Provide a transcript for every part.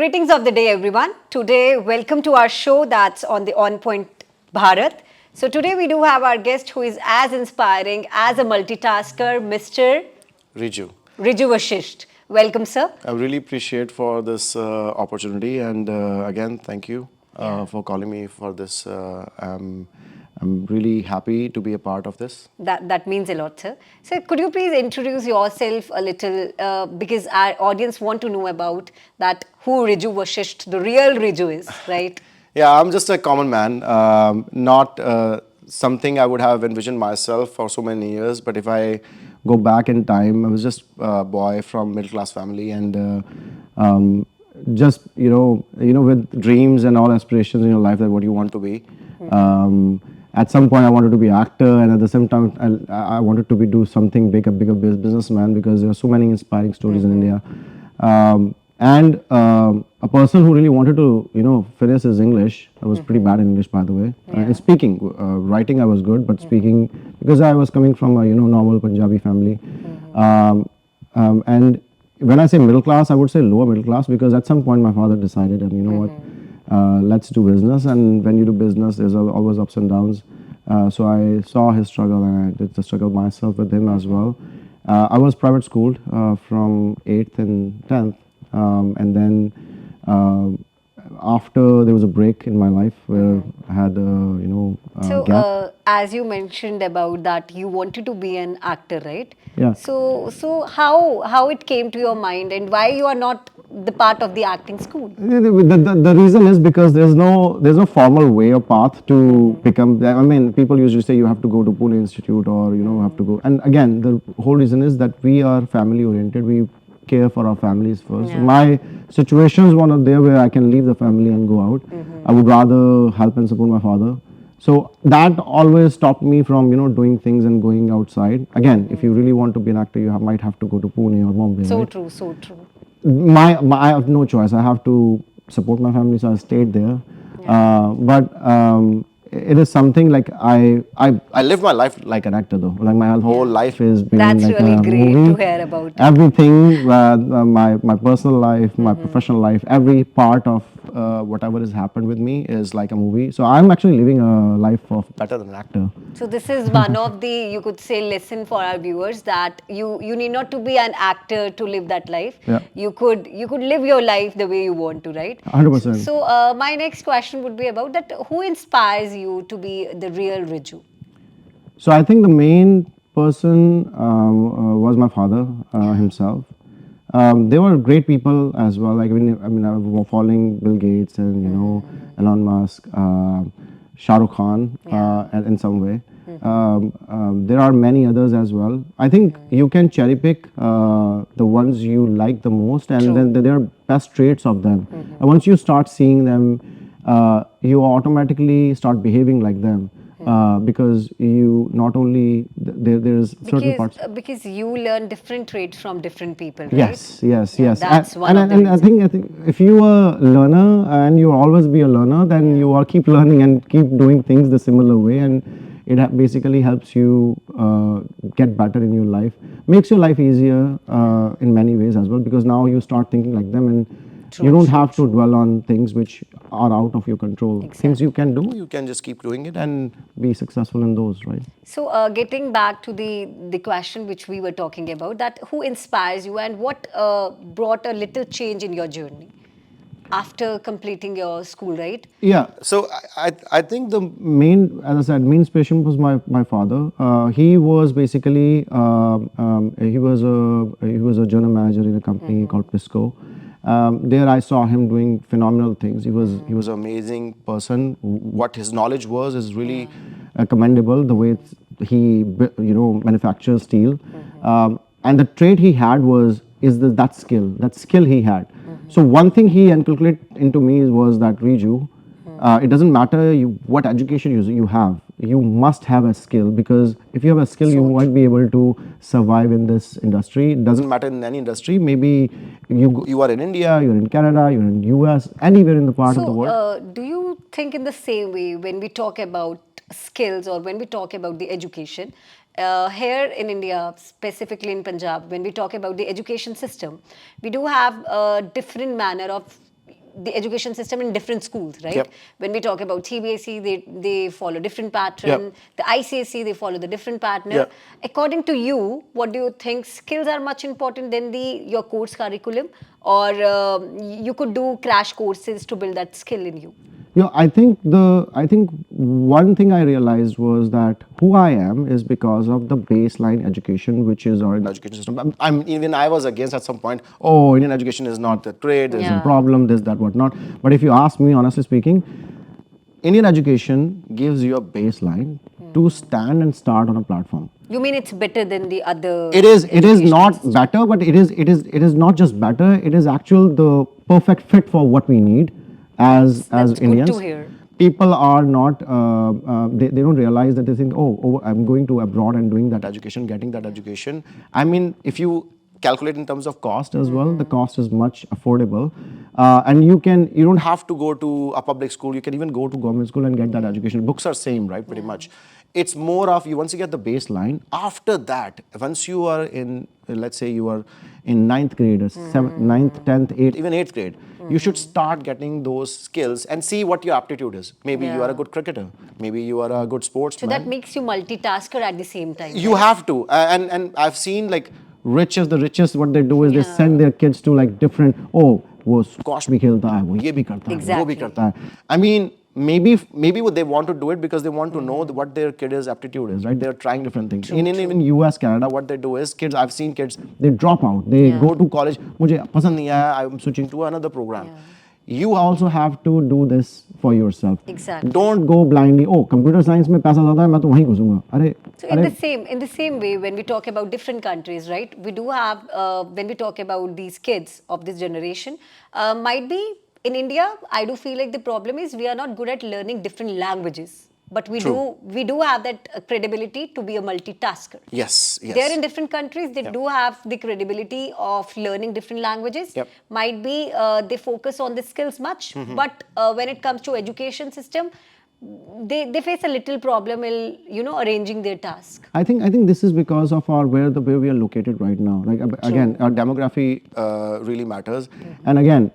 Greetings of the day, everyone. Today, welcome to our show that's on the On Point Bharat. So today we do have our guest who is as inspiring as a multitasker, Mr. Riju. Riju Vashisht. Welcome, sir. I really appreciate for this opportunity and again, thank you for calling me for this. I'm really happy to be a part of this. That means a lot, sir. Sir, could you please introduce yourself a little because our audience want to know about that who Riju Vashisht, the real Riju is, right? Yeah, I'm just a common man, not something I would have envisioned myself for so many years. But if I go back in time, I was just a boy from middle class family and just with dreams and all aspirations in your life that what you want to be. At some point, I wanted to be actor, and at the same time, I wanted to do something big, a bigger businessman because there are so many inspiring stories in India. A person who really wanted to, finish his English. I was pretty bad in English, by the way. And speaking, writing, I was good, but speaking, because I was coming from a normal Punjabi family, and when I say middle class, I would say lower middle class because at some point my father decided, and you know what. Let's do business, and when you do business, there's always ups and downs. So I saw his struggle, and I did the struggle myself with him as well. I was private schooled from 8th and 10th, and then after there was a break in my life where I had gap. As you mentioned about that, you wanted to be an actor, right? Yeah. So how it came to your mind, and why you are not the part of the acting school? The reason is because there's no formal way or path to become. I mean, people usually say you have to go to Pune Institute or have to go. And again, the whole reason is that we are family oriented. We care for our families first. Yeah. My situations were not there where I can leave the family and go out. I would rather help and support my father. So that always stopped me from doing things and going outside. Again, if you really want to be an actor, you might have to go to Pune or Bombay. So right? true, so true. I have no choice. I have to support my family, so I stayed there. But it is something like I live my life like an actor though. Like my whole life is being That's like really a great movie. to hear about it. Everything, my personal life, my professional life, every part of whatever has happened with me is like a movie. So I'm actually living a life of better than an actor. So this is one of the, you could say, lesson for our viewers that you need not to be an actor to live that life. Yeah. You could live your life the way you want to, right? 100%. So my next question would be about that. Who inspires you to be the real Riju? So I think the main person was my father himself. They were great people as well. Like I was following Bill Gates and Elon Musk, Shah Rukh Khan in some way. There are many others as well. I think you can cherry pick the ones you like the most, and then there are best traits of them. And once you start seeing them, you automatically start behaving like them. Because you not only there's certain parts. Because you learn different traits from different people, right? Yes. That's one of the and I think if you are a learner and you always be a learner, then you are keep learning and keep doing things the similar way, and it basically helps you get better in your life, makes your life easier in many ways as well, because now you start thinking like them, and you don't have to dwell on things which are out of your control. Exactly. Things you can do, you can just keep doing it and be successful in those, right? So getting back to the question which we were talking about, that who inspires you and what brought a little change in your journey after completing your school, right? Yeah. So I think the main, as I said, main inspiration was my father. He was basically he was a general manager in a company called Pisco. There I saw him doing phenomenal things. He was an amazing person. What his knowledge was is really commendable. The way he manufactures steel, and the trait he had that skill he had. So one thing he inculcated into me was that Riju, it doesn't matter what education you have. You must have a skill, because if you have a skill, you might be able to survive in this industry. It doesn't matter in any industry. Maybe you are in India, you're in Canada, you're in US, anywhere in the part of the world. Do you think in the same way when we talk about skills or when we talk about the education, here in India, specifically in Punjab, when we talk about the education system, we do have a different manner of the education system in different schools, right? Yep. When we talk about CBSE, they follow different pattern. Yep. The ICSE, they follow the different pattern. Yep. According to you, what do you think? Skills are much important than your course curriculum, or you could do crash courses to build that skill in you? I think one thing I realized was that who I am is because of the baseline education, which is our education system. Even I was against at some point. Oh, Indian education is not that great. There's a Yeah. problem. This, that, whatnot. But if you ask me, honestly speaking, Indian education gives you a baseline to stand and start on a platform. You mean it's better than the other? It is education not system? better, but it is not just better. It is actual the perfect fit for what we need as That's good Indians. to hear. People are not they don't realize that they think, oh, I'm going to abroad and doing that education, getting that education. I mean, if you calculate in terms of cost as well, the cost is much affordable, and you don't have to go to a public school. You can even go to government school and get that education. Books are same, right? Pretty much. It's more of once you get the baseline. After that, once you are in, let's say you are in 9th grade or 7th, 9th, 10th, 8th, even 8th grade, you should start getting those skills and see what your aptitude is. Maybe you are a good cricketer. Maybe you are a good So sportsman. that makes you multitasker at the same time. You have to, and I've seen like the richest, what they do is they send their kids to like different. Oh, वो squash भी खेलता है, वो ये भी करता है, वो भी Exactly. करता है. I mean, maybe what they want to do it because they want to know what their kid's aptitude is, right? They're trying different things. In even US, Canada, what they do is I've seen kids, they drop out, they go to college. मुझे पसंद नहीं आया, I'm switching to another program. You also have to do this for yourself. Exactly. Don't go blindly. Oh, computer science में पैसा ज़्यादा है, मैं तो वहीं घुसूंगा. अरे, So in the same way, when we talk about different countries, right? We do have when we talk about these kids of this generation, might be in India. I do feel like the problem is we are not good at learning different languages, but we do have that credibility to be a multitasker. Yes. They're in different countries. They do have the credibility of learning different languages. Yep. Might be they focus on the skills much, but when it comes to education system, they face a little problem in arranging their task. I think this is because of where we are located right now. Like again, our demography really matters. And again,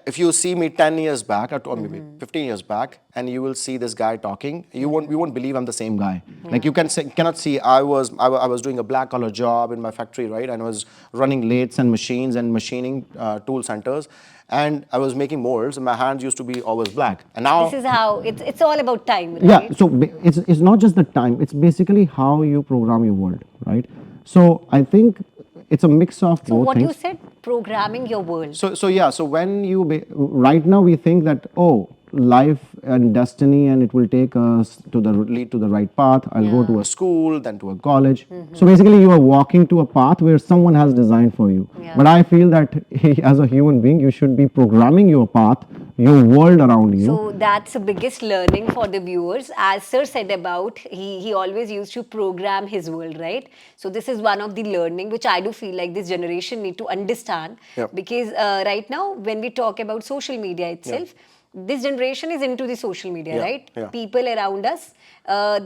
if you see me 10 years back or maybe 15 years back, and you will see this guy talking, you won't believe I'm the same guy. Like you cannot see I was doing a black collar job in my factory, right? And I was running lathes and machines and machining tool centers, and I was making molds, and my hands used to be always black. And now This is how it's all about time, right? yeah, so it's not just the time, it's basically how you program your world, right? So I think it's a mix of So both what things. you said, programming your world. So when right now we think that, oh, life and destiny, and it will take us lead to the right path. I'll go to a school, then to a college. So basically you are walking to a path where someone has designed for you. Yeah. But I feel that as a human being, you should be programming your path, your world around you. So that's the biggest learning for the viewers. As Sir said about, he always used to program his world, right? So this is one of the learning which I do feel like this generation need to understand. Yep. Because right now when we talk about social media itself, this generation is into the social media, Yeah, right? yeah. People around us,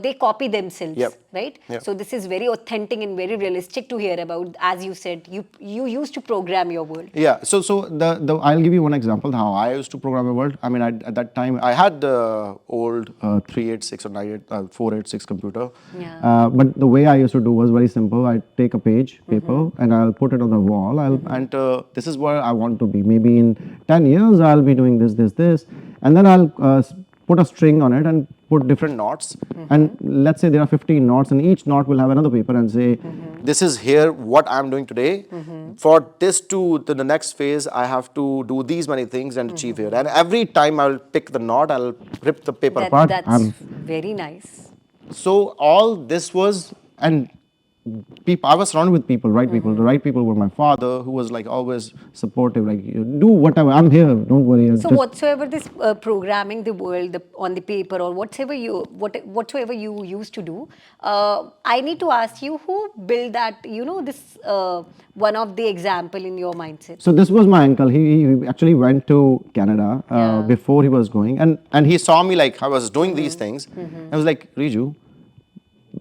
they copy themselves, Yep, right? yep. So this is very authentic and very realistic to hear about. As you said, you used to program your world. Yeah, so the I'll give you one example how I used to program a world. I mean, at that time I had the old 386 or 486 computer. Yeah. But the way I used to do was very simple. I take a page paper and I'll put it on the wall. I'll enter. This is where I want to be. Maybe in 10 years I'll be doing this, and then I'll put a string on it and put different knots. And let's say there are 15 knots, and each knot will have another paper and say, this is here what I'm doing today. For this to the next phase, I have to do these many things and achieve here. And every time I'll pick the knot, I'll rip the paper apart. That's very nice. So all this was, and people, I was surrounded with people, right people. The right people were my father, who was like always supportive, like, do whatever, I'm here, don't worry. So Just- whatsoever this programming the world on the paper or whatsoever you used to do, I need to ask you who built that, this one of the example in your mindset. So this was my uncle. He actually went to Canada before he was going, and he saw me like I was doing these things. I was like, Riju,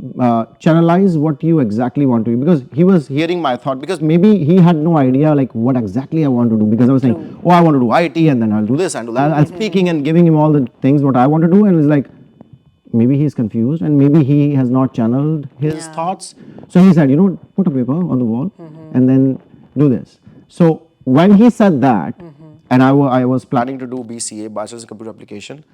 channelize what you exactly want to do, because he was hearing my thought, because maybe he had no idea like what exactly I want to do, because I was saying, oh, I want to do IT and then I'll do this and do that. I'm speaking and giving him all the things what I want to do, and it's like, maybe he's confused and maybe he has not channeled his thoughts. So he said, put a paper on the wall and then do this. So when he said that, and I was planning to do BCA, Bachelor's in Computer Application,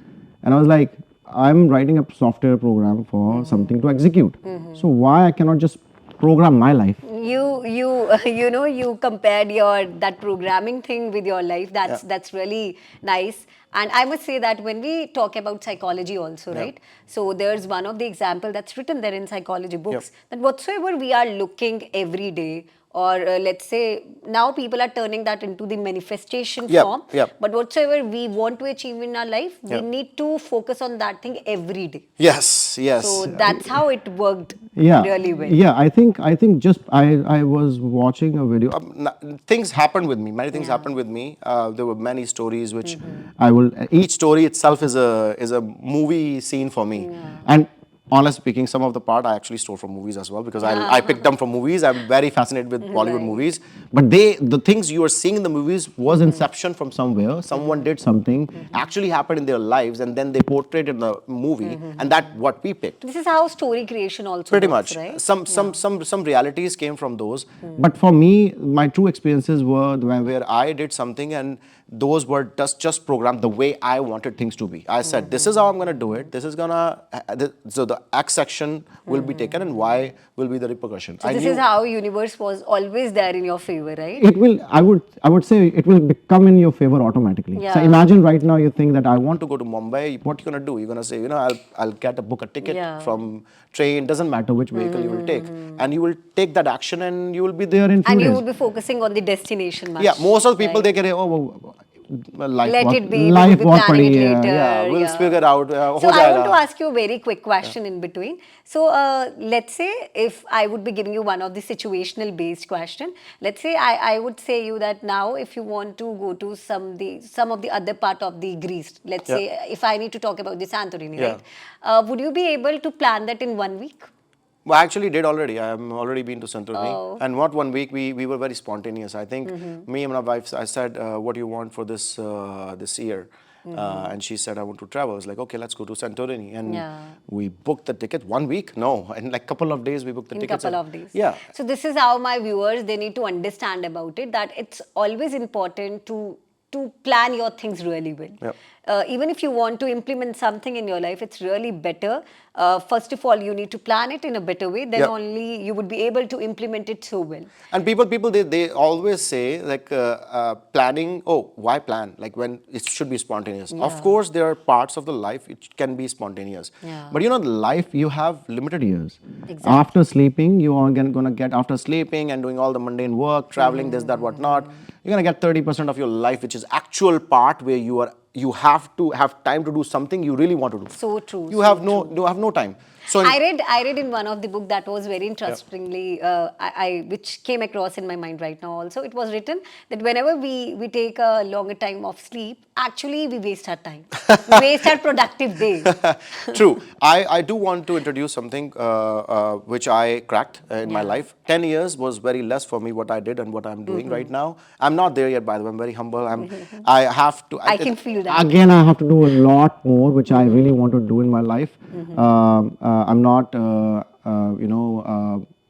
and I was like, I'm writing a software program for something to execute. So why I cannot just program my life? You compared your that programming thing with your life. That's really nice. And I must say that when we talk about psychology also, right? So there's one of the example that's written there in psychology books, that whatsoever we are looking every day, or let's say now people are turning that into the manifestation form. But whatsoever we want to achieve in our life, we need to focus on that thing every day. Yes. So that's how it worked Yeah, really well. yeah. I think just I was watching a video. Things happened with me. Many things happened with me. There were many stories which I will. Each story itself is a movie scene for me. And honestly speaking, some of the part I actually stole from movies as well, because I picked them from movies. I'm very fascinated with Bollywood movies. But the things you are seeing in the movies was inception from somewhere. Someone did something, actually happened in their lives, and then they portrayed it in the movie, and that's what we picked. This is how story creation also Pretty works, much. right? Some realities came from those. But for me, my true experiences were where I did something and those were just programmed the way I wanted things to be. I said, this is how I'm going to do it. This is going to, so the X section will be taken and Y will be the repercussion. So this is how universe was always there in your favor, right? It will, I would say it will become in your favor automatically. So imagine right now you think that I want to go to Mumbai. What you're going to do? You're going to say, I'll book a ticket from train, doesn't matter which vehicle you will take. And you will take that action and you will be there in few And days. you will be focusing on the destination much. Yeah, most of the people, they get, life Let it be, life we'll be planning it later. Yeah, we'll figure out. So I want to ask you a very quick question in between. So let's say if I would be giving you one of the situational based question, let's say I would say you that now if you want to go to some of the other part of the Greece, let's say if I need to talk about the Santorini, right? Would you be able to plan that in 1 week? Well, I actually did already. I'm already been to Santorini. And not 1 week, we were very spontaneous. I think me and my wife, I said, what do you want for this this year? And she said, I want to travel. I was like, okay, let's go to Santorini. And we booked the ticket 1 week. No, in like couple of days, we booked the tickets. In couple of days. Yeah. So this is how my viewers, they need to understand about it, that it's always important to plan your things really well. Even if you want to implement something in your life, it's really better. First of all, you need to plan it in a better way. Then only you would be able to implement it so well. And people, they always say like planning. Oh, why plan? Like when it should be spontaneous. Of course, there are parts of the life it can be spontaneous. But the life you have limited years. Exactly. After sleeping, you are gonna get after sleeping and doing all the mundane work, traveling, this, that, whatnot. You're gonna get 30% of your life, which is actual part where you have to have time to do something you really want to do. So true. You have no time. So I read in one of the book that was very interestingly, which came across in my mind right now also. It was written that whenever we take a longer time of sleep, actually we waste our time. We waste our productive day. True. I do want to introduce something which I cracked in my life. 10 years was very less for me what I did and what I'm doing right now. I'm not there yet, by the way. I'm very humble. I have to. I can feel that. Again, I have to do a lot more, which I really want to do in my life. I'm not,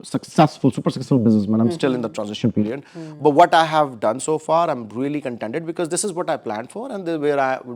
super successful businessman. I'm still in the transition period. But what I have done so far, I'm really contented because this is what I planned for, and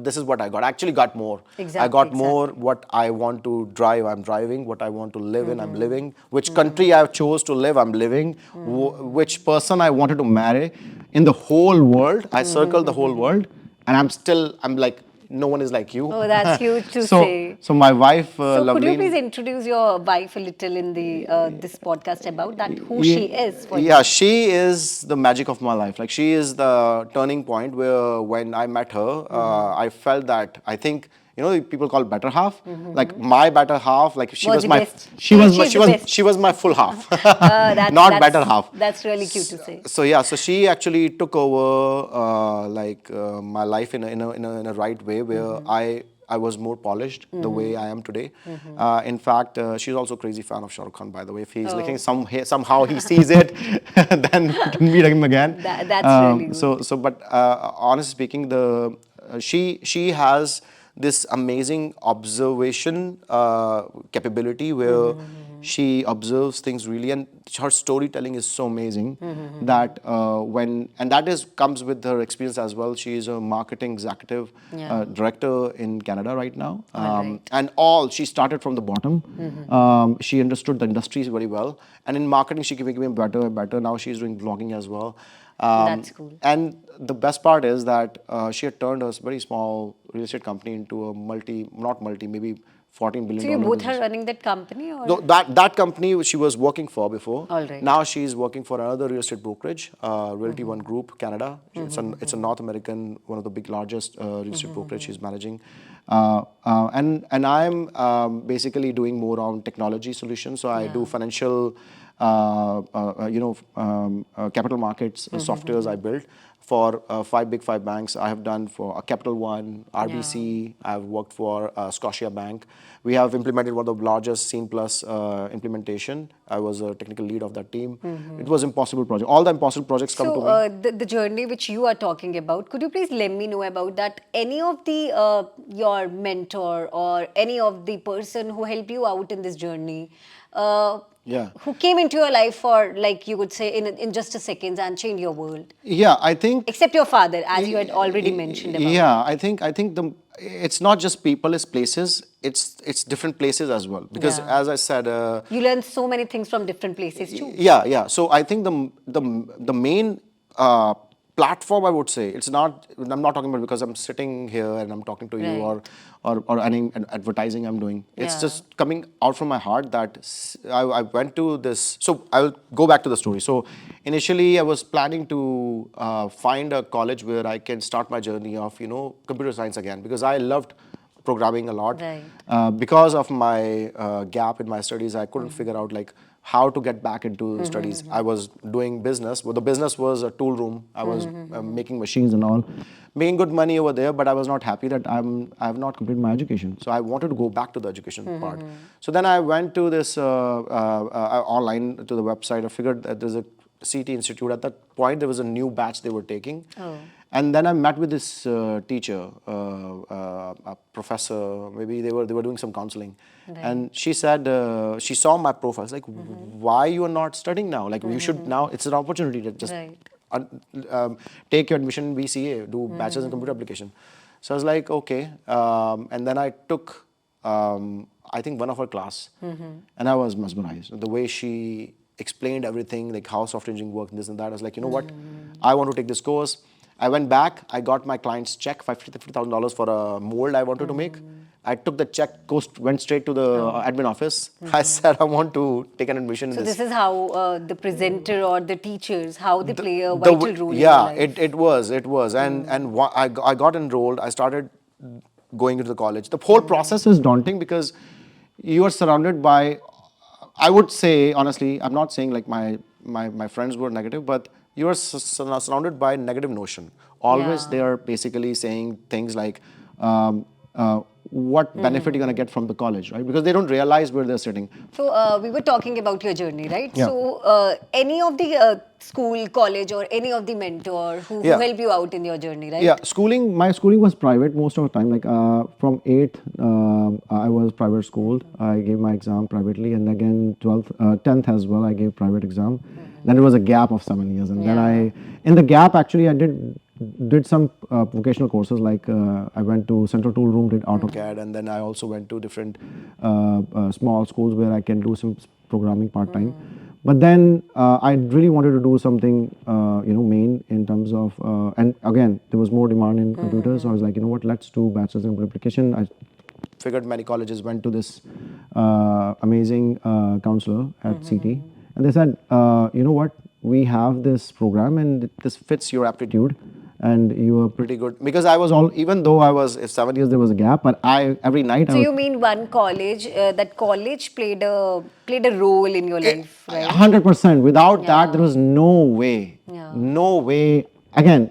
this is what I got. I actually got more. I got more what I want to drive. I'm driving. What I want to live in, I'm living. Which country I chose to live, I'm living. Which person I wanted to marry in the whole world. I circled the whole world, and I'm like, no one is like you. Oh, that's huge to say. So my wife, so Loveleen, could you please introduce your wife a little in the this podcast about that, who she is for you? Yeah, she is the magic of my life. Like she is the turning point where when I met her, I felt that I think people call better half. Like my better half, like she was my best. she was my full half, not better half. That's really cute to say. So yeah, so she actually took over my life in a right way where I I was more polished the way I am today. In fact, she's also a crazy fan of Shah Rukh Khan, by the way. If he's looking somehow he sees it, then we can meet him again. That's really good. But honestly speaking, she has this amazing observation capability where she observes things really, and her storytelling is so amazing that that is comes with her experience as well. She is a marketing executive director in Canada right now, and she started from the bottom. She understood the industries very well, and in marketing she became better and better. Now she's doing vlogging as well. That's cool. And the best part is that she had turned a very small real estate company into a maybe $14 billion So you both business. are running that company, or? No, that company which she was working for before. All right. Now she's working for another real estate brokerage, Realty One Group, Canada. It's a North American, one of the largest real estate brokerage she's managing. And I'm basically doing more on technology solutions. So I do financial, capital markets softwares I built for five banks. I have done for Capital One, RBC. I've worked for Scotia Bank. We have implemented one of the largest Scene Plus implementation. I was a technical lead of that team. It was impossible project. All the impossible projects come to me. So the journey which you are talking about, could you please let me know about that? Any of the your mentor or any of the person who helped you out in this journey, who came into your life for, like you would say, in just a second and changed your world? Yeah, I think. Except your father, as you had already mentioned about. Yeah, I think it's not just people, it's places. It's different places as well, because as I said, you learn so many things from different places too. Yeah. So I think the main platform, I would say, it's not. I'm not talking about because I'm sitting here and I'm talking to you or any advertising I'm doing. It's just coming out from my heart that I went to this. So I'll go back to the story. So initially I was planning to find a college where I can start my journey of computer science again, because I loved programming a lot. Because of my gap in my studies, I couldn't figure out how to get back into studies. I was doing business, but the business was a tool room. I was making machines and all, making good money over there, but I was not happy that I have not completed my education. So I wanted to go back to the education part. So then I went to this online to the website. I figured that there's a CT Institute. At that point, there was a new batch they were taking. And then I met with this teacher, a professor. Maybe they were doing some counseling, and she said she saw my profile. Like, why you are not studying now? Like, you should now. It's an opportunity to just take your admission in BCA, do bachelor's in computer application. So I was like, okay. And then I took, I think, one of her class, and I was mesmerized. The way she explained everything, like how software engineering works, and this and that. I was like, you know what? I want to take this course. I went back, I got my client's check, $50,000 for a mold I wanted to make. I took the check, went straight to the admin office. I said, I want to take an admission in So this. this is how the presenter or the teachers, how they play a vital role in your life. It was. And I got enrolled. I started going into the college. The whole process is daunting because you are surrounded by, I would say, honestly, I'm not saying like my friends were negative, but you are surrounded by negative notion. Always they are basically saying things like, what benefit you're going to get from the college, right? Because they don't realize where they're sitting. So we were talking about your journey, right? Yeah. So any of the school, college, or any of the mentor who helped you out in your journey, right? Yeah, my schooling was private most of the time. Like from 8th, I was private schooled. I gave my exam privately, and again 10th as well, I gave private exam. Then there was a gap of 7 years, and then in the gap actually I did some vocational courses, like I went to Central Tool Room, did AutoCAD, and then I also went to different small schools where I can do some programming part-time. But then I really wanted to do something, main in terms of, and again, there was more demand in computers, so I was like, you know what, let's do bachelor's in computer application. I figured many colleges, went to this amazing counselor at CT, and they said, you know what, we have this program and this fits your aptitude, and you were pretty good. Because I was even though I was 7 years, there was a gap, but every night. So you mean one college, that college played a role in your life, right? 100%. Without that, there was no way. No way. Again,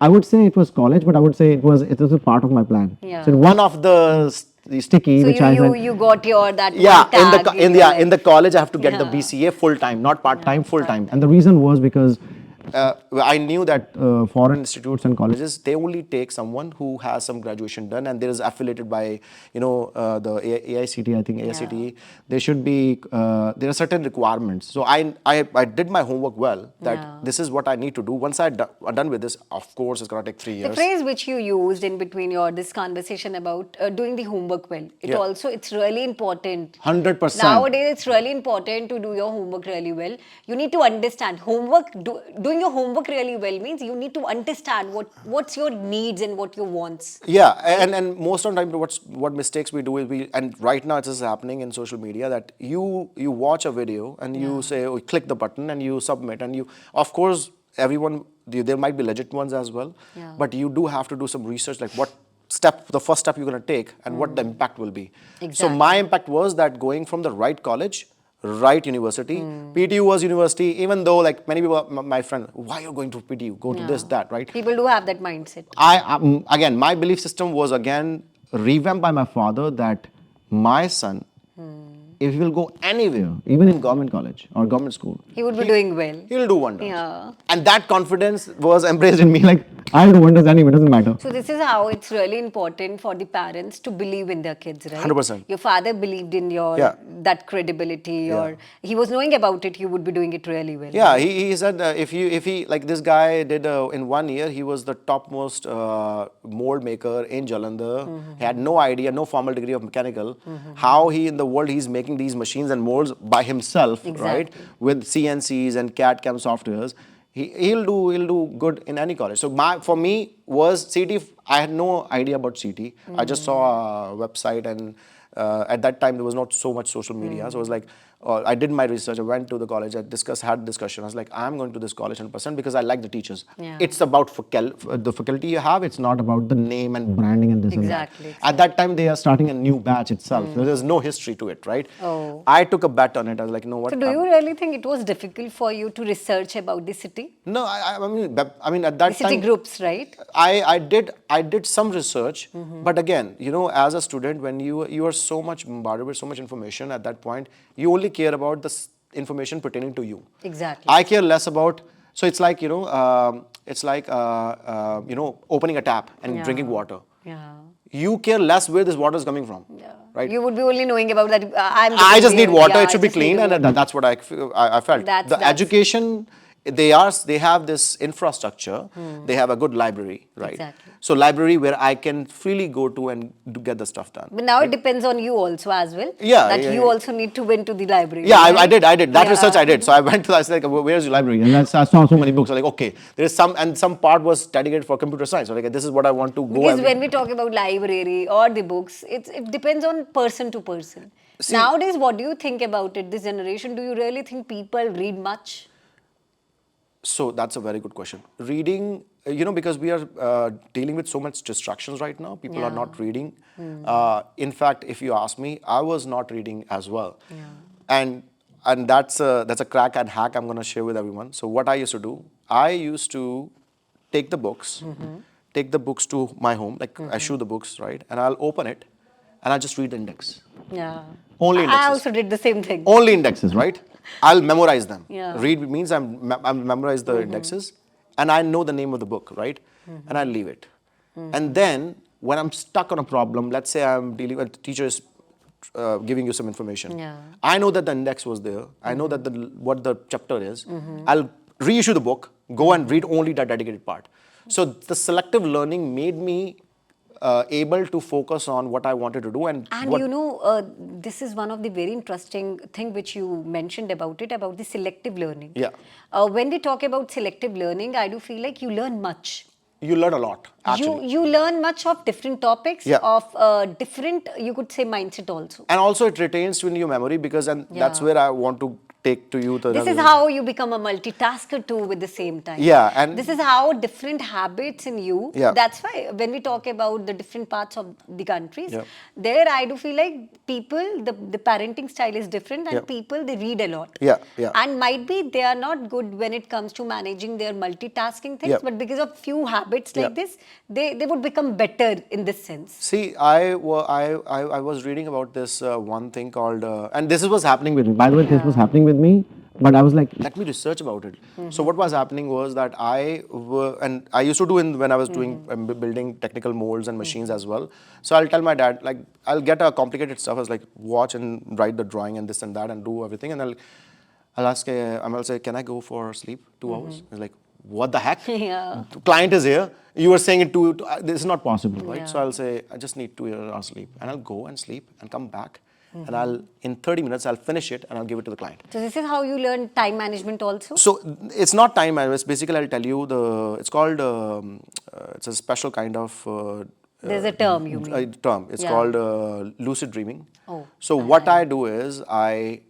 I would say it was college, but I would say it was a part of my plan. Yeah. So one of the sticky So which I said, you got your that yeah, one tag in the college I have to get the Yeah. BCA full time, not part time, full time. And the reason was because I knew that foreign institutes and colleges, they only take someone who has some graduation done and there is affiliated by the AICT, I think AICTE. There should be there are certain requirements. So I did my homework well, that Yeah. this is what I need to do. Once I'm done with this, of course it's gonna take 3 The years. phrase which you used in between your this conversation about doing the homework well, it's really important. 100%. Nowadays, it's really important to do your homework really well. You need to understand doing your homework really well means you need to understand what's your needs and what your wants. Yeah, and most of the time, what mistakes we do is and right now it is happening in social media that you watch a video and you say, oh, click the button and you submit, and you, of course, everyone, there might be legit ones as well, Yeah. but you do have to do some research, like the first step you're going to take and what the impact will be. So Exactly. my impact was that going from the right college, right university. PTU was university, even though like many people, my friend, why you're going to PTU? Go to this, that, right? People do have that mindset. Again, my belief system was again revamped by my father that my son, if he will go anywhere, even in government college or government school, He would be doing well. he'll do wonders. Yeah. And that confidence was embraced in me. Like, I'll do wonders anyway, doesn't matter. So this is how it's really important for the parents to believe in their kids, right? 100%. Your father believed in your Yeah. that credibility, or he was knowing about it. You would be doing it really well. Yeah, he said if he like this guy did in 1 year, he was the topmost mold maker in Jalandhar. He had no idea, no formal degree of mechanical. How he in the world he's making these machines and molds by himself, right? Exactly. With CNCs and CAD/CAM softwares. He'll do good in any college. So for me was CT. I had no idea about CT. I just saw a website, and at that time there was not so much social media. So I was like, I did my research. I went to the college. I had discussion. I was like, I'm going to this college 100% because I like the teachers. Yeah. It's about the faculty you have. It's not about the name and branding and this Exactly, and that. At that time, they are starting a new batch itself. There's no history to it, right? Oh. I took a bet on it. I was like, you know what? So do you really think it was difficult for you to research about the city? No, I mean at that The city time, groups, right? I did some research, but again, as a student, when you are so much bombarded with so much information at that point, you only care about the information pertaining to you. Exactly. I care less about. So it's like opening a tap and drinking water. Yeah. You care less where this water is coming from, right? You would be only knowing about that. I just need water. Yeah, it should be just need clean, and water. that's what I felt. That's- Education, they have this infrastructure. They have a good library, right? Exactly. So library where I can freely go to and get the stuff done. But now it depends on you also as well. Yeah, That yeah, you yeah. also need to went to the library. Yeah, right? I did that Yeah. research. I did. So I went to. I was like, "Where's your library?" And I saw so many books. I was like, "Okay, there is some part was dedicated for computer science." So like, this is what I want to go. Because when we talk about library or the books, it depends on person to person. Nowadays, what do you think about it? This generation, do you really think people read much? So that's a very good question. Reading, because we are dealing with so much distractions right now, people are Yeah. not reading. In fact, if you ask me, I was not reading as well. And that's a crack and hack I'm going to share with everyone. So what I used to do, I used to take the books to my home, like I shoe the books, right? And I'll open it and I'll just read the index. Yeah. Only I indexes. also did the same thing. Only indexes, right? I'll memorize them. Yeah. Read means I'm memorize the indexes, and I know the name of the book, right? And I leave it. And then when I'm stuck on a problem, let's say I'm dealing with the teacher is giving you some information. Yeah. I know that the index was there. I know that what the chapter is. I'll reissue the book, go and read only that dedicated part. So the selective learning made me able to focus on what I wanted to do And this is one of the very interesting thing which you mentioned about the selective learning. Yeah. When we talk about selective learning, I do feel like you learn much. You learn a lot, actually. You learn much of different topics, Yeah. of different, you could say, mindset also. And also it retains in your memory because that's where I want to take to you the This is how you become a multitasker too with the same time. Yeah, and this is how different habits in you. Yeah. That's why when we talk about the different parts of the countries, Yeah. there I do feel like people, the parenting style is different, and Yeah. people, they read a lot. Yeah, yeah. And might be they are not good when it comes to managing their multitasking things, Yeah. but because of few habits Yeah. like this, they would become better in this sense. See, I was reading about this one thing called, and this was happening with me. By the way, this was happening with me, but I was like, let me research about it. So what was happening was that and I used to do when I was doing building technical molds and machines as well. So I'll tell my dad, like, I'll get a complicated stuff. I was like, watch and write the drawing and this and that and do everything, and I'll ask, I'll say, can I go for sleep 2 hours? He's like, what the heck? Yeah. Client is here. You were saying it this is not possible, right? Yeah. So I'll say, I just need 2 hours sleep, and I'll go and sleep and come back, and in 30 minutes, I'll finish it and I'll give it to the client. So this is how you learn time management also? So it's not time management. Basically, I'll tell you it's called, it's a special kind of There's a term you mean. term. It's Yeah. called lucid dreaming. Oh, So what I do is I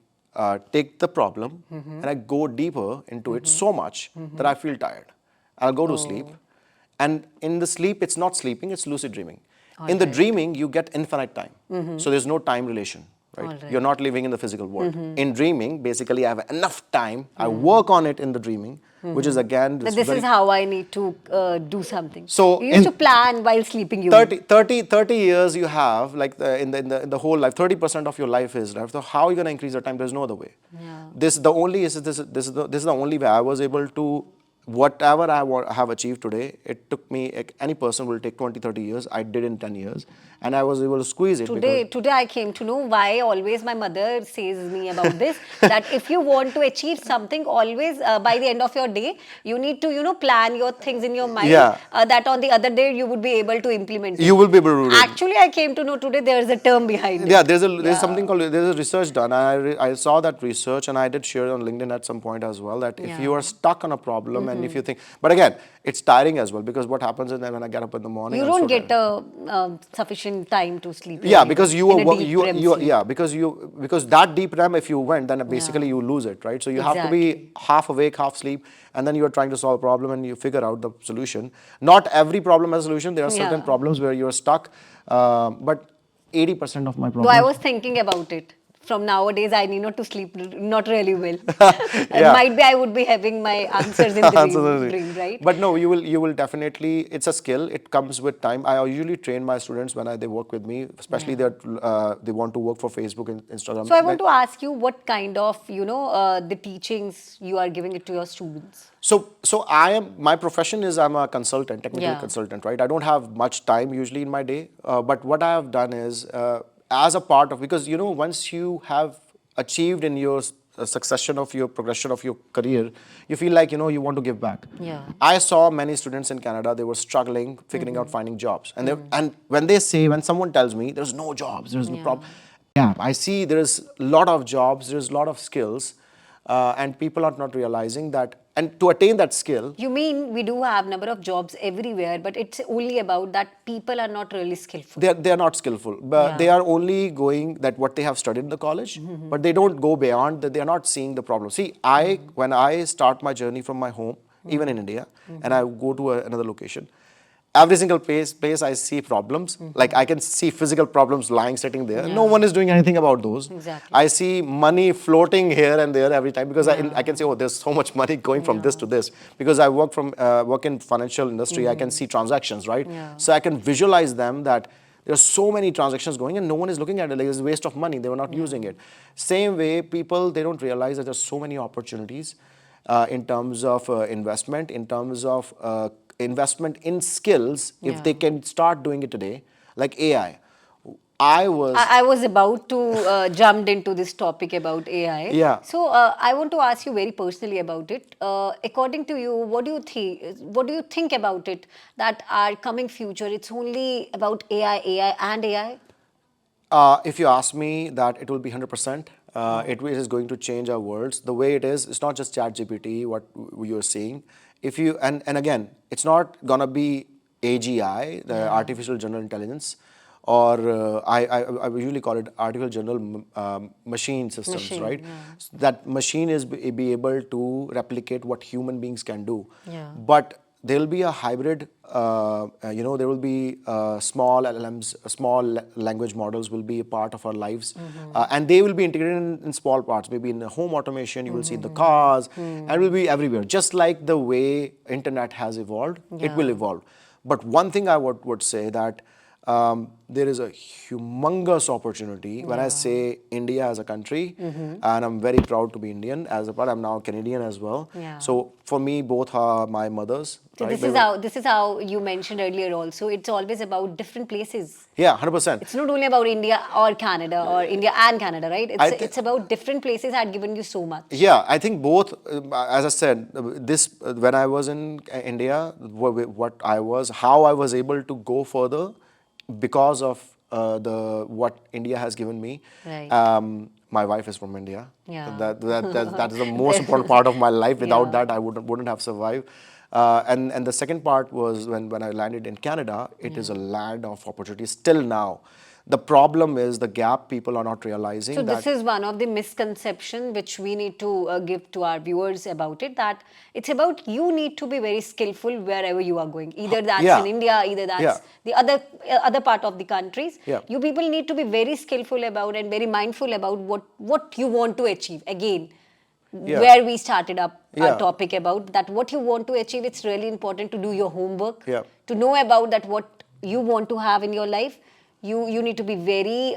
take the problem and I go deeper into it so much that I feel tired. I'll go to sleep, and in the sleep, it's not sleeping, it's lucid dreaming. In the dreaming, you get infinite time. So there's no time relation. Right? Alright. You're not living in the physical world. In dreaming, basically, I have enough time. I work on it in the dreaming, which is again. But this is how I need to do something. So you used to plan while sleeping. You 30 years you have, like in the whole life, 30% of your life is left. So how are you going to increase your time? There's no other way. Yeah. This is the only way I was able to. Whatever I have achieved today, it took me, any person will take 20, 30 years. I did in 10 years. And I was able to squeeze it. Today I came to know why always my mother says me about this, that if you want to achieve something, always by the end of your day, you need to, plan your things in your mind, that on the other day you would be able to implement it. You will be able to do it. Actually, I came to know today there is a term behind it. Yeah, there's something called, there's a research done. And I saw that research, and I did share it on LinkedIn at some point as well, that if you are stuck on a problem and if you think, but again, it's tiring as well, because what happens is that when I get up in the morning, you don't get sufficient time to sleep. Yeah, because because that deep REM, if you went, then basically you lose it, right? So you have to be half awake, half sleep, and then you are trying to solve a problem and you figure out the solution. Not every problem has a solution. There are certain problems where you're stuck, but 80% of my problems. Though I was thinking about it. From nowadays, I need not to sleep not really well. Might be I would be having my answers in the dream, right? But no, you will definitely. It's a skill. It comes with time. I usually train my students when they work with me, especially that they want to work for Facebook and Instagram. So I want to ask you what kind of the teachings you are giving it to your students. So my profession is I'm a consultant, technical consultant, right? I don't have much time usually in my day, but what I have done is. As a part of, because once you have achieved in your progression of your career, you feel like you want to give back. Yeah. I saw many students in Canada, they were struggling figuring out finding jobs, and and when someone tells me there's no jobs, there's no problem, I see there's a lot of jobs, there's a lot of skills, and people are not realizing that. And to attain that skill, you mean we do have number of jobs everywhere, but it's only about that people are not really skillful. They are not skillful, but they are only going that what they have studied in the college, but they don't go beyond that. They are not seeing the problem. See, when I start my journey from my home, even in India, and I go to another location, every single place I see problems. Like I can see physical problems sitting there. No one is doing anything about those. Exactly. I see money floating here and there every time, because I can say, oh, there's so much money going from this to this. Because I work in financial industry, I can see transactions, right? So I can visualize them that there's so many transactions going and no one is looking at it. Like it's a waste of money. They were not using it. Same way, people, they don't realize that there's so many opportunities in terms of investment, in terms of investment in skills, if they can start doing it today, like AI. I was about to jump into this topic about AI. Yeah. So I want to ask you very personally about it. According to you, what do you think about it? That our coming future, it's only about AI and AI? If you ask me, that it will be 100%. It is going to change our worlds. The way it is, it's not just ChatGPT, what you're seeing. And again, it's not gonna be AGI, the artificial general intelligence, or I usually call it artificial general machine systems, Machine, right? yeah. So that machine is be able to replicate what human beings can do. Yeah. But there will be a hybrid, there will be small LLMs, small language models will be a part of our lives. And they will be integrated in small parts. Maybe in the home automation, you will see in the cars, and will be everywhere. Just like the way internet has evolved, it will Yeah. evolve. But one thing I would say that there is a humongous opportunity when I Yeah. say India as a country, and I'm very proud to be Indian as a part. I'm now Canadian as well. Yeah. So for me, both are my mothers. So Right? this is how you mentioned earlier also. It's always about different places. Yeah, 100%. It's not only about India or Canada or India and Canada, right? I It's think. about different places had given you so much. Yeah, I think both. As I said, this when I was in India, how I was able to go further because of the what India has given me. Right. My wife is from India. Yeah. That is the most important part of my life. Without Yeah. that, I wouldn't have survived. And the second part was when I landed in Canada. It is a land of opportunity still now. The problem is the gap people are not realizing So that. this is one of the misconception which we need to give to our viewers about it, that it's about you need to be very skillful wherever you are going. Either that's in Yeah. India, either Yeah. that's the other part of the countries. Yeah. You people need to be very skillful about and very mindful about what you want to achieve. Again, Yeah. where we started up our Yeah. topic about that, what you want to achieve, it's really important to do your homework, Yeah. to know about that what you want to have in your life. You need to be very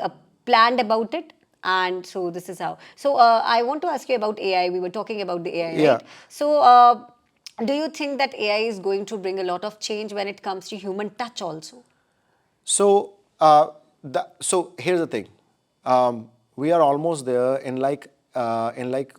planned about it. And so this is how. So I want to ask you about AI. We were talking about the AI, Yeah. right? So do you think that AI is going to bring a lot of change when it comes to human touch also? So, so here's the thing. We are almost there. In like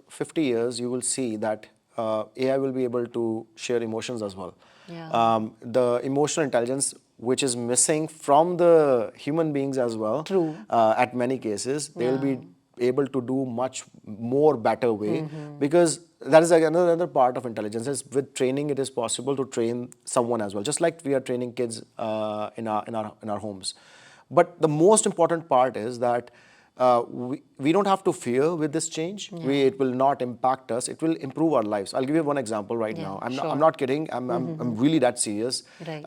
50 years, you will see that AI will be able to share emotions as well. Yeah. The emotional intelligence, which is missing from the human beings as well. True. At many cases, they will Yeah. be able to do much more better way, because that is like another part of intelligence. Is with training, it is possible to train someone as well, just like we are training kids in our homes. But the most important part is that we don't have to fear with this change. It will not impact us. It will improve our lives. I'll give you one example right Yeah, now. I'm sure. not kidding. I'm really that serious. Right.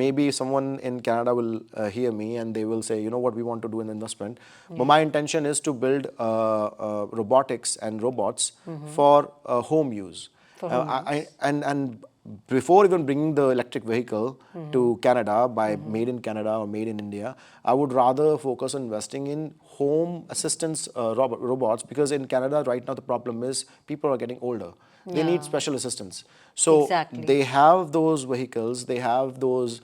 Maybe someone in Canada will hear me and they will say, you know what, we want to do an investment. But my intention is to build robotics and robots for home use. For home And before even bringing the electric vehicle to Canada by made in Canada or made in India, I would rather focus on investing in home assistance robots, because in Canada right now the problem is people are getting older. They need Yeah. special assistance. So Exactly. they have those vehicles, they have those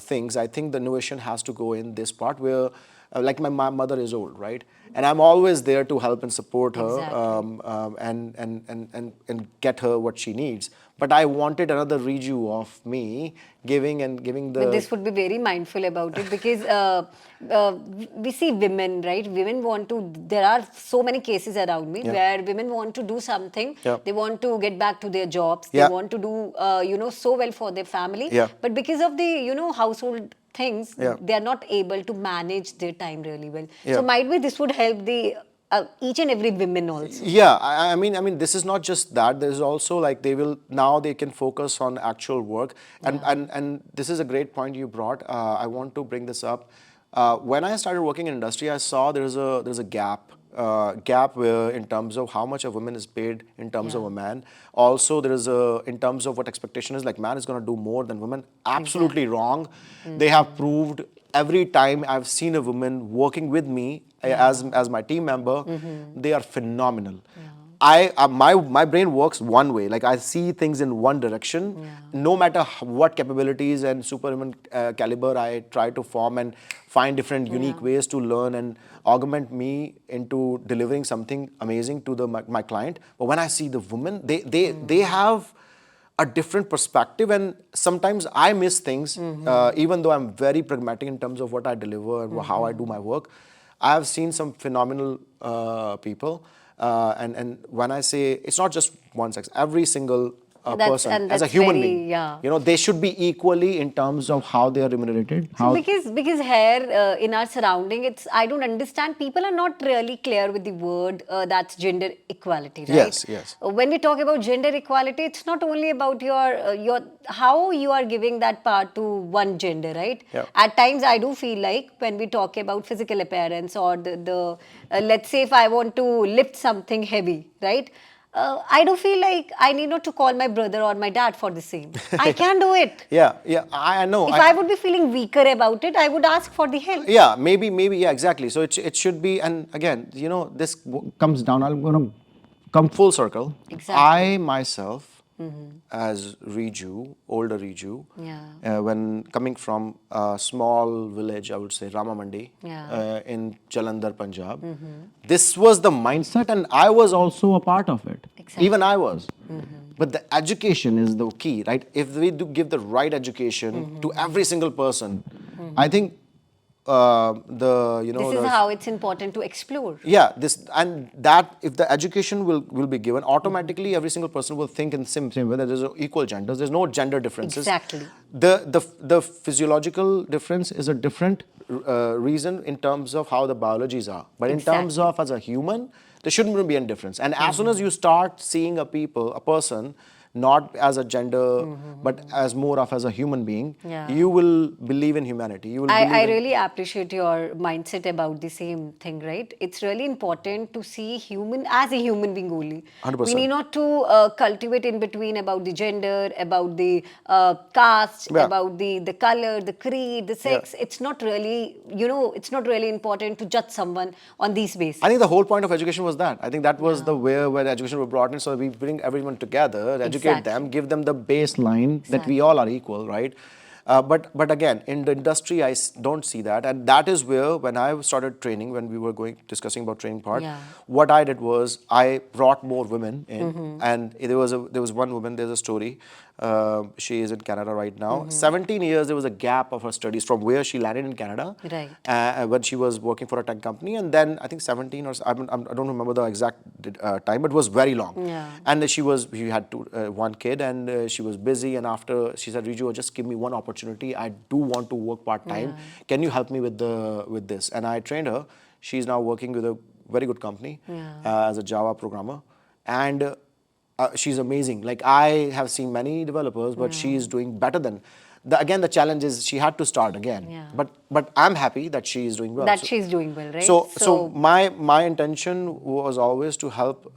things. I think the innovation has to go in this part where, like my mother is old, right? And I'm always there to help and support her, Exactly. and get her what she needs. But I wanted another Riju of me giving But the. this would be very mindful about it, because we see women, right? Women want to, there are so many cases around me Yeah. where women want to do something. Yeah. They want to get back to their jobs. They Yeah. want to do, so well for their family. Yeah. But because of the, household things, Yeah. they are not able to manage their time really well. So Yeah. might be this would help the each and every women also. Yeah, I mean, this is not just that. There's also like they can focus on actual work, and this is a great point you brought. I want to bring this up. When I started working in industry, I saw there's a gap where in terms of how much a woman is paid in terms of Yeah. a man. Also, there is a in terms of what expectation is, like man is going to do more than women. Absolutely wrong. They have proved every time I've seen a woman working with me as my team member, they are phenomenal. My brain works one way. Like I see things in one direction. No matter what capabilities and superhuman caliber I try to form and find different unique ways to learn and augment me into delivering something amazing to my client. But when I see the women, they have a different perspective, and sometimes I miss things, even though I'm very pragmatic in terms of what I deliver and how I do my work. I have seen some phenomenal people, and when I say it's not just one sex, every single person, and as a that's human very, being. yeah. You know, they should be equally in terms of how they are remunerated. So How because here in our surrounding, it's I don't understand. People are not really clear with the word that's gender equality, right? Yes, yes. When we talk about gender equality, it's not only about your how you are giving that part to one gender, right? Yeah. At times, I do feel like when we talk about physical appearance or the let's say if I want to lift something heavy, right? I do feel like I need not to call my brother or my dad for the same. I can do it. Yeah, yeah, I know. If I would be feeling weaker about it, I would ask for the help. Yeah, maybe, yeah, exactly. So it should be, and again, you know, this comes down. I'm going to come full circle. Exactly. I myself, as Riju, older Riju, Yeah. when coming from a small village, I would say Rama Mandi, Yeah. in Jalandhar, Punjab, this was the mindset, and I was also a part of it. Exactly. Even I was. But the education is the key, right? If we do give the right education to every single person, I think the you know This is the how it's important to explore. yeah, this and that if the education will be given, automatically every single person will think in same way that there's equal genders. There's no gender differences. Exactly. The physiological difference is a different reason in terms of how the biologies are. But in terms Exactly. of as a human, there shouldn't be any difference. And as soon as you start seeing a person not as a gender, but as more of as a human being, Yeah. you will believe in humanity. You will believe I in really appreciate your mindset about the same thing, right? It's really important to see human as a human being only. 100%. We need not to cultivate in between about the gender, about the caste, Yeah. about the color, the creed, the sex. It's not really, it's not really important to judge someone on these bases. I think the whole point of education was that. I think that was the way where education was brought in. So we bring everyone together, educate them, give them the baseline that we all are equal, right? But again, in the industry, don't see that, and that is where when I started training, when we were discussing about training part, what I did was I brought more women in, and there was one woman. There's a story. She is in Canada right now. 17 years there was a gap of her studies from where she landed in Canada, Right. when she was working for a tech company, and then I think 17 or I don't remember the exact time, but it was very long. Yeah. And she had one kid, and she was busy. And after she said, Riju, just give me one opportunity. I do want to work part time. Can you help me with this? And I trained her. She's now working with a very good company as a Java programmer, and she's amazing. Like I have seen many developers, but she's doing better than. Again, the challenge is she had to start again. Yeah. But I'm happy that she is doing well. That she's doing well, right? So my intention was always to help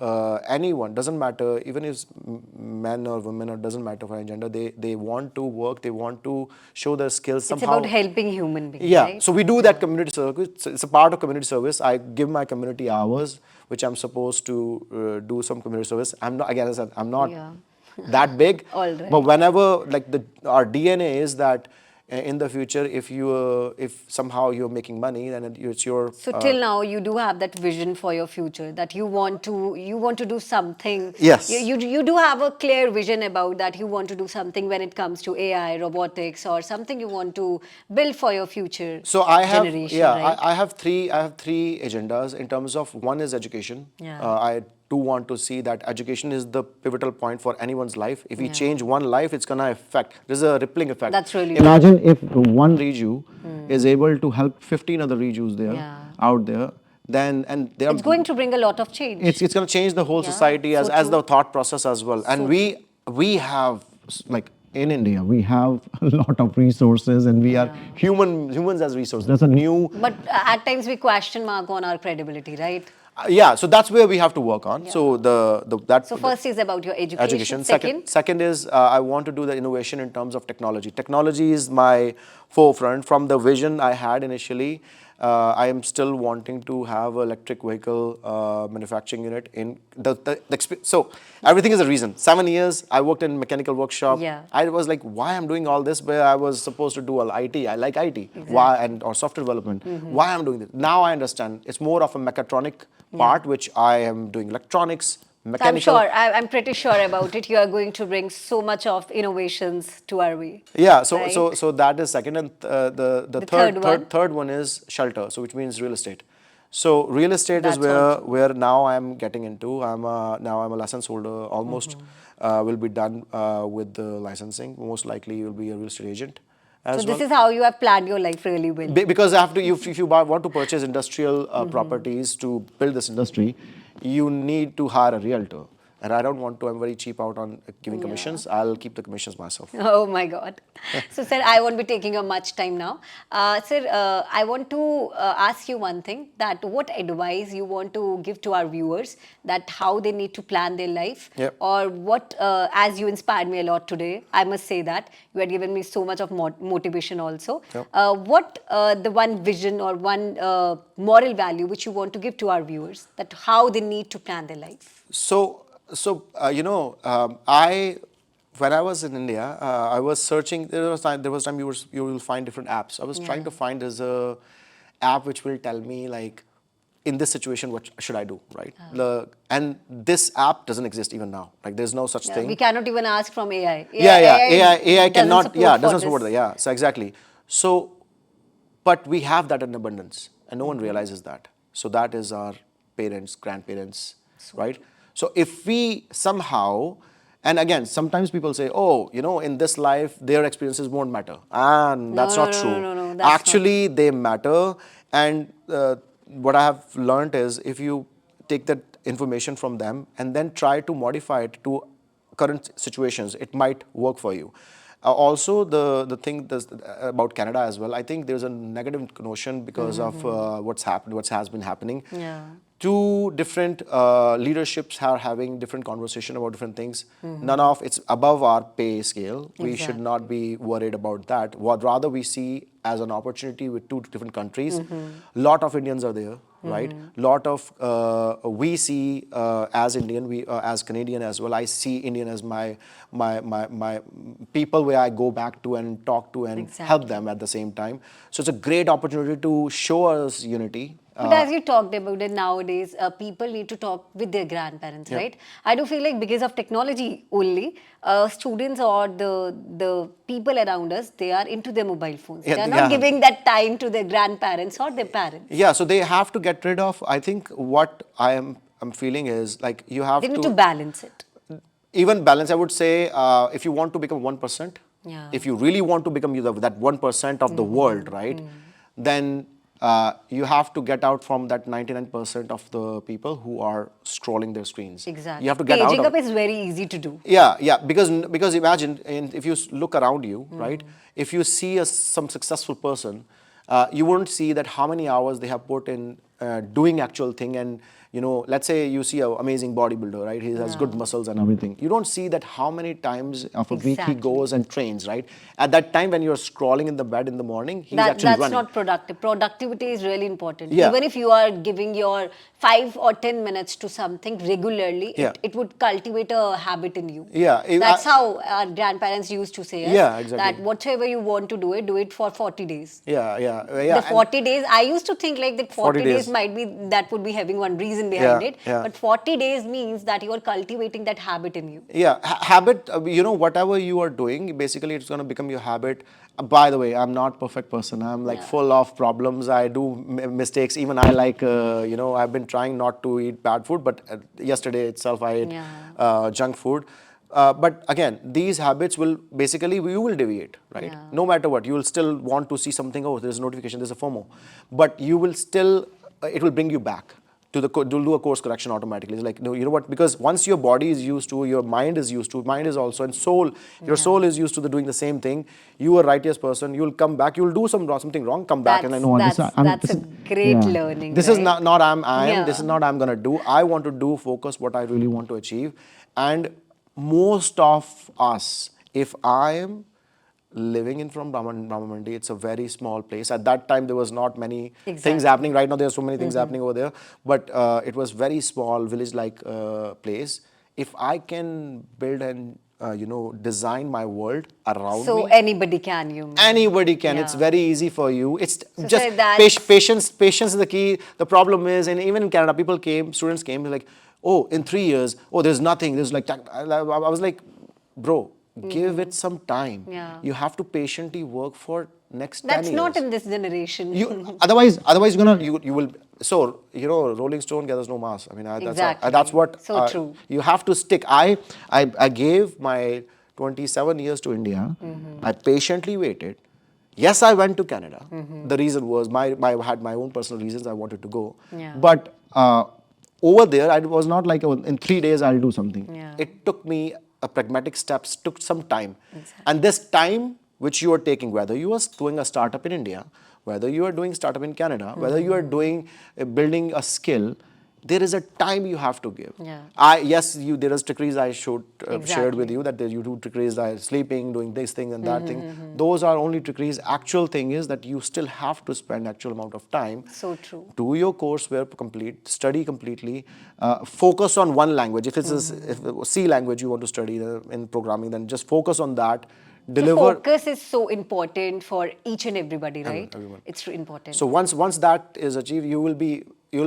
anyone. Doesn't matter, even if men or women, or doesn't matter for any gender. They want to work. They want to show their skills somehow. It's about helping human beings. Yeah. Right? So we do that community service. It's a part of community service. I give my community hours, which I'm supposed to do some community service. I'm not, again, as I said, I'm not that big. All right. But whenever, like our DNA is that in the future, if somehow you're making money, then it's your. So till now, you do have that vision for your future that you want to do something. Yes. You do have a clear vision about that. You want to do something when it comes to AI, robotics, or something you want to build for your future. So I have generation, right? I have three agendas in terms of one is education. Yeah. I do want to see that education is the pivotal point for anyone's life. If we change one life, it's gonna affect. There's a rippling effect. That's really Imagine if one Riju is able to help 15 other Rijus there out there. Then It's going to bring a lot of change. It's going to change the whole society as the thought process as well. And we have, like in India, we have a lot of resources, and we are humans as resources. There's a new. But at times we question mark on our credibility, right? Yeah, so that's where we have to work on. So So first is about your education. Second is I want to do the innovation in terms of technology. Technology is my forefront. From the vision I had initially, I am still wanting to have an electric vehicle manufacturing unit in so everything is a reason. 7 years I worked in mechanical workshop. I was like, why I'm doing all this where I was supposed to do all IT. I like IT. Why or software development. Why I'm doing this? Now I understand. It's more of a mechatronic part, which I am doing electronics, mechanical. So I'm pretty sure about it. You are going to bring so much of innovations to our way. Yeah, right? so that is second, and the third one is shelter, so which means real estate. So real estate is That's all where now I'm getting into. Now I'm a license holder. Almost will be done with the licensing. Most likely, you'll be a real estate agent So as this well. is how you have planned your life really well. Because after if you want to purchase industrial properties to build this industry, you need to hire a realtor. And I don't want to. I'm very cheap out on giving commissions. I'll keep the commissions myself. Oh my God. So, sir, I won't be taking your much time now. Sir, I want to ask you one thing, that what advice you want to give to our viewers, that how they need to plan their life, Yep. or what, as you inspired me a lot today, I must say that you had given me so much of motivation also. Yep. What the one vision or one moral value which you want to give to our viewers, that how they need to plan their life? I when I was in India, I was searching. There was time you will find different apps. I was trying to find as a app which will tell me like, in this situation, what should I do, right? And this app doesn't exist even now. Like there's no such thing. We cannot even ask from AI. AI doesn't cannot. support Yeah, for doesn't this. support that. Yeah, so exactly. So, but we have that in abundance, and no one realizes that. So that is our parents, grandparents, right? So if we somehow, and again, sometimes people say, oh, in this life, their experiences won't matter. And that's not true. No, that's Actually, they matter. And what I have learned is if you take that information from them and then try to modify it to current situations, it might work for you. Also, the thing about Canada as well, I think there's a negative notion because of what's has been happening. Yeah. Two different leaderships are having different conversation about different things. None of it's above our pay scale. We should not be worried about that. What rather we see as an opportunity with two different countries. Lot of Indians are there, right? Lot of we see as Indian, we as Canadian as well. I see Indian as my people where I go back to and talk to and help them at the same time. So it's a great opportunity to show us unity. But as you talked about it, nowadays, people need to talk with their grandparents, right? I do feel like because of technology only, students or the people around us, they are into their mobile phones. They are not giving that time to their grandparents or their parents. Yeah, so they have to get rid of. I think what I'm feeling is like you have They need to balance it. even balance. I would say if you want to become 1%, Yeah. if you really want to become that 1% of the world, right? Then you have to get out from that 99% of the people who are scrolling their screens. Exactly. You have to get Paging out up of. is very easy to do. Yeah, because imagine, if you look around you, right? If you see some successful person, you won't see that how many hours they have put in doing actual thing. And let's say you see an amazing bodybuilder, right? He has good muscles and everything. You don't see that how many times of a week he goes and trains, right? At that time when you're scrolling in the bed in the morning, he's actually That's running. not productive. Productivity is really important. Yeah. Even if you are giving your 5 or 10 minutes to something regularly, Yeah. it would cultivate a habit in you. Yeah, That's how our grandparents used to say us, Yeah, exactly. that whatever you want to do it for 40 days. Yeah. The 40 days, I used to think like that 40 40 days days. might be, that would be having one reason behind Yeah, it. yeah. But 40 days means that you are cultivating that habit in you. Yeah, habit, whatever you are doing, basically it's going to become your habit. By the way, I'm not perfect person. I'm like full of problems. I do mistakes. Even I like, I've been trying not to eat bad food, but yesterday itself I ate junk food. But again, these habits will basically, you will deviate, right? Yeah. No matter what, you will still want to see something. Oh, there's a notification, there's a FOMO. But you will still, it will bring you back to do a course correction automatically. It's like, no, you know what? Because once your body is used to, your mind is used to, mind is also, and soul, your soul is used to doing the same thing. You are a righteous person. You will come back. You will do something wrong. Come back, and I know That's a great learning. this right? is not I am. Yeah. This is not I'm gonna do. I want to do focus what I really want to achieve, and most of us, if I am living in from Brahmamandi, it's a very small place. At that time, there was not many things happening. Right now, there are so many things happening over there. But it was very small, village-like place. If I can build and design my world around me. So anybody can, you mean? Anybody can. Yeah. It's very easy for you. It's So just say that's- patience. Patience is the key. The problem is, and even in Canada, students came, like, oh, in 3 years, oh, there's nothing. There's like, I was like, bro, give it some time. Yeah. You have to patiently work for next 10 years. That's not in this generation. Otherwise you're gonna you will So, Rolling Stone gathers no mass. I mean, Exactly. that's what So true. you have to stick. I gave my 27 years to India. I patiently waited. Yes, I went to Canada. The reason was I had my own personal reasons I wanted to go. Yeah. But over there, I was not like, oh, in 3 days I'll do something. Yeah. It took me a pragmatic steps, took some time. And this time which you are taking, whether you are doing a startup in India, whether you are doing startup in Canada, whether you are doing building a skill, there is a time you have to give. Yeah. There is trickeries I shared with Exactly. you, that you do trickeries like sleeping, doing this thing and that thing. Those are only trickeries. Actual thing is that you still have to spend actual amount of time. So true. Do your coursework complete, study completely, focus on one language. If if C language you want to study in programming, then just focus on that. So Deliver. focus is so important for each and everybody, right? Everyone. It's important. So once that is achieved, you will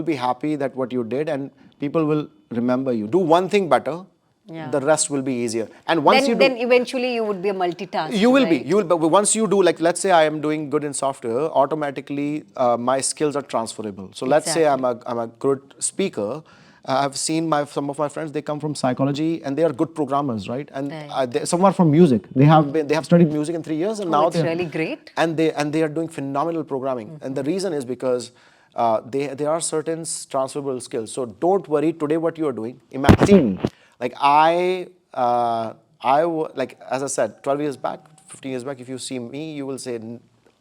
be happy that what you did, and people will remember you. Do one thing better, Yeah. the rest will be easier. And once then eventually you would be a multitasker. you will be, right? but once you do, like, let's say I am doing good in software, automatically my skills are transferable. So let's say I'm a good speaker. I've seen some of my friends, they come from psychology and they are good programmers, right? And Right. some are from music. They have studied music in 3 years, and Oh, now it's really great. and they are doing phenomenal programming. And the reason is because there are certain transferable skills. So don't worry. Today, what you are doing, imagine, like like, as I said, 12 years back, 15 years back, if you see me, you will say,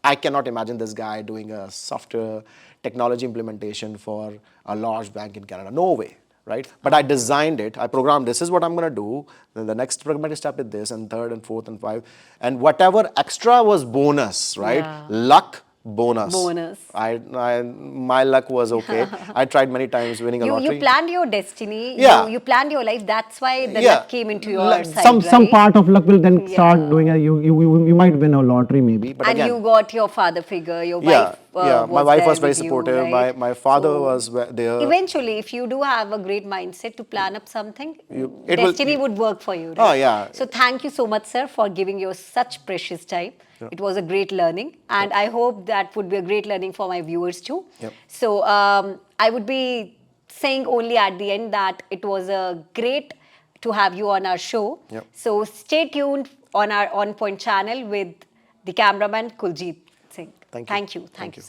I cannot imagine this guy doing a software technology implementation for a large bank in Canada. No way, right? But I designed it. I programmed, this is what I'm going to do. Then the next pragmatic step is this, and third and fourth and five. And whatever extra was bonus, right? Yeah. Luck, bonus. Bonus. My luck was okay. I tried many times winning a lottery. You planned your destiny. Yeah. You planned your life. That's why the Yeah. luck came into your side, Some right? part of luck will then start Yeah. doing it. You might win a lottery maybe, but And again, you got your father figure. Your yeah, wife yeah. My was wife there was very with you, supportive. right? My father So was there. eventually, if you do have a great mindset to plan up something, it will- destiny would work for you, Oh, right? yeah. So thank you so much, sir, for giving your such precious time. It was a great learning, and I hope that would be a great learning for my viewers too. Yep. So I would be saying only at the end that it was a great to have you on our show. Yep. So stay tuned on our On Point channel with the cameraman Kuljit Singh. Thank you. Thank you. Thank Thank you, you. sir.